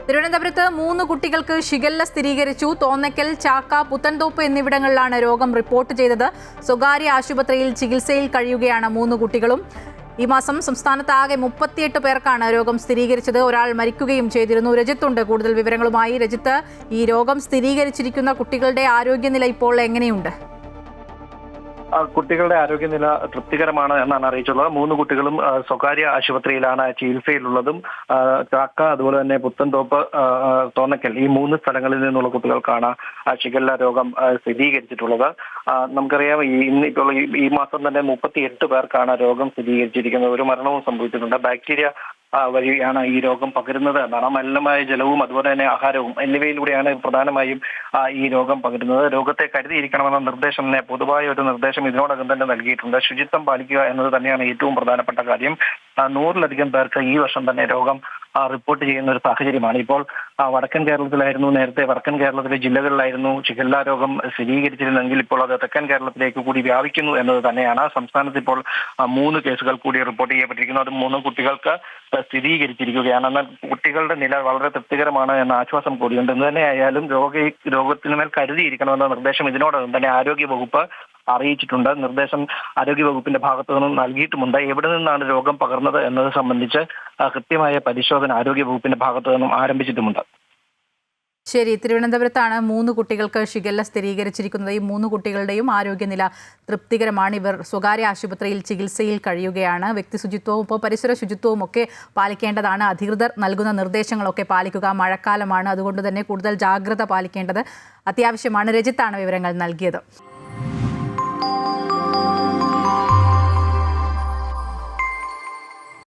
തിരുവനന്തപുരത്ത് 3 കുട്ടികൾക്ക് ഷിഗല്ല സ്ഥിരീകരിച്ചു. തോന്നയ്ക്കൽ, ചാക്ക, പുത്തൻതോപ്പ് എന്നിവിടങ്ങളിലാണ് രോഗം റിപ്പോർട്ട് ചെയ്തത്. സ്വകാര്യ ആശുപത്രിയിൽ ചികിത്സയിൽ കഴിയുകയാണ് 3 കുട്ടികളും. ഈ മാസം സംസ്ഥാനത്താകെ 38 പേർക്കാണ് രോഗം സ്ഥിരീകരിച്ചത്. ഒരാൾ മരിക്കുകയും ചെയ്തിരുന്നു. രജിത്തുണ്ട് കൂടുതൽ വിവരങ്ങളുമായി. രജിത്ത്, ഈ രോഗം സ്ഥിരീകരിച്ചിരിക്കുന്ന കുട്ടികളുടെ ആരോഗ്യനില ഇപ്പോൾ എങ്ങനെയുണ്ട്? കുട്ടികളുടെ ആരോഗ്യനില തൃപ്തികരമാണ് എന്നാണ് അറിയിച്ചുള്ളത്. 3 കുട്ടികളും സ്വകാര്യ ആശുപത്രിയിലാണ് ചികിത്സയിലുള്ളതും. ചാക്ക, അതുപോലെ തന്നെ പുത്തൻതോപ്പ്, തോന്നയ്ക്കൽ, ഈ 3 സ്ഥലങ്ങളിൽ നിന്നുള്ള കുട്ടികൾക്കാണ് ഷിഗല്ല രോഗം സ്ഥിരീകരിച്ചിട്ടുള്ളത്. നമുക്കറിയാം, ഇന്നിപ്പോൾ ഈ മാസം തന്നെ 38 പേർക്കാണ് രോഗം സ്ഥിരീകരിച്ചിരിക്കുന്നത്. ഒരു മരണവും സംഭവിച്ചിട്ടുണ്ട്. ബാക്ടീരിയ വഴിയാണ് ഈ രോഗം പകരുന്നത് എന്നാണ്. മലിനമായ ജലവും അതുപോലെ തന്നെ ആഹാരവും എന്നിവയിലൂടെയാണ് പ്രധാനമായും ഈ രോഗം പകരുന്നത്. രോഗത്തെ കരുതിയിരിക്കണമെന്ന നിർദ്ദേശം തന്നെ, പൊതുവായ ഒരു നിർദ്ദേശം ഇതിനോടകം തന്നെ നൽകിയിട്ടുണ്ട്. ശുചിത്വം പാലിക്കുക എന്നത് തന്നെയാണ് ഏറ്റവും പ്രധാനപ്പെട്ട കാര്യം. 100-ലധികം പേർക്ക് ഈ വർഷം തന്നെ രോഗം റിപ്പോർട്ട് ചെയ്യുന്ന ഒരു സാഹചര്യമാണ്. ഇപ്പോൾ വടക്കൻ കേരളത്തിലായിരുന്നു, നേരത്തെ വടക്കൻ കേരളത്തിലെ ജില്ലകളിലായിരുന്നു ഷിഗല്ല രോഗം സ്ഥിരീകരിച്ചിരുന്നെങ്കിൽ ഇപ്പോൾ അത് തെക്കൻ കേരളത്തിലേക്ക് കൂടി വ്യാപിക്കുന്നു എന്നത് തന്നെയാണ്. സംസ്ഥാനത്ത് ഇപ്പോൾ 3 കേസുകൾ കൂടി റിപ്പോർട്ട് ചെയ്യപ്പെട്ടിരിക്കുന്നു. അത് 3 കുട്ടികൾക്ക് സ്ഥിരീകരിച്ചിരിക്കുകയാണ്. എന്നാൽ കുട്ടികളുടെ നില വളരെ തൃപ്തികരമാണ് എന്ന ആശ്വാസം കൂടിയുണ്ട്. എന്ത് തന്നെയായാലും രോഗത്തിനുമേൽ കരുതിയിരിക്കണമെന്ന നിർദ്ദേശം ഇതിനോടകം തന്നെ ആരോഗ്യവകുപ്പ് അറിയിച്ചിട്ടുണ്ട്. നിർദ്ദേശം ആരോഗ്യവകുപ്പിന്റെ ഭാഗത്തു നിന്നും നൽകിയിട്ടുമുണ്ട്. എവിടെ നിന്നാണ് രോഗം പകർന്നത് എന്നത് സംബന്ധിച്ച് കൃത്യമായ പരിശോധന ആരോഗ്യവകുപ്പിന്റെ ഭാഗത്തു നിന്നും ആരംഭിച്ചിട്ടുമുണ്ട്. ശരി, തിരുവനന്തപുരത്താണ് 3 കുട്ടികൾക്ക് ഷിഗല്ല സ്ഥിരീകരിച്ചിരിക്കുന്നത്. ഈ 3 കുട്ടികളുടെയും ആരോഗ്യനില തൃപ്തികരമാണ്. ഇവർ സ്വകാര്യ ആശുപത്രിയിൽ ചികിത്സയിൽ കഴിയുകയാണ്. വ്യക്തി ശുചിത്വവും ഇപ്പോൾ പരിസര ശുചിത്വവും ഒക്കെ പാലിക്കേണ്ടതാണ്. അധികൃതർ നൽകുന്ന നിർദ്ദേശങ്ങളൊക്കെ പാലിക്കുക. മഴക്കാലമാണ്, അതുകൊണ്ട് തന്നെ കൂടുതൽ ജാഗ്രത പാലിക്കേണ്ടത് അത്യാവശ്യമാണ്. രജിത്താണ് വിവരങ്ങൾ നൽകിയത്.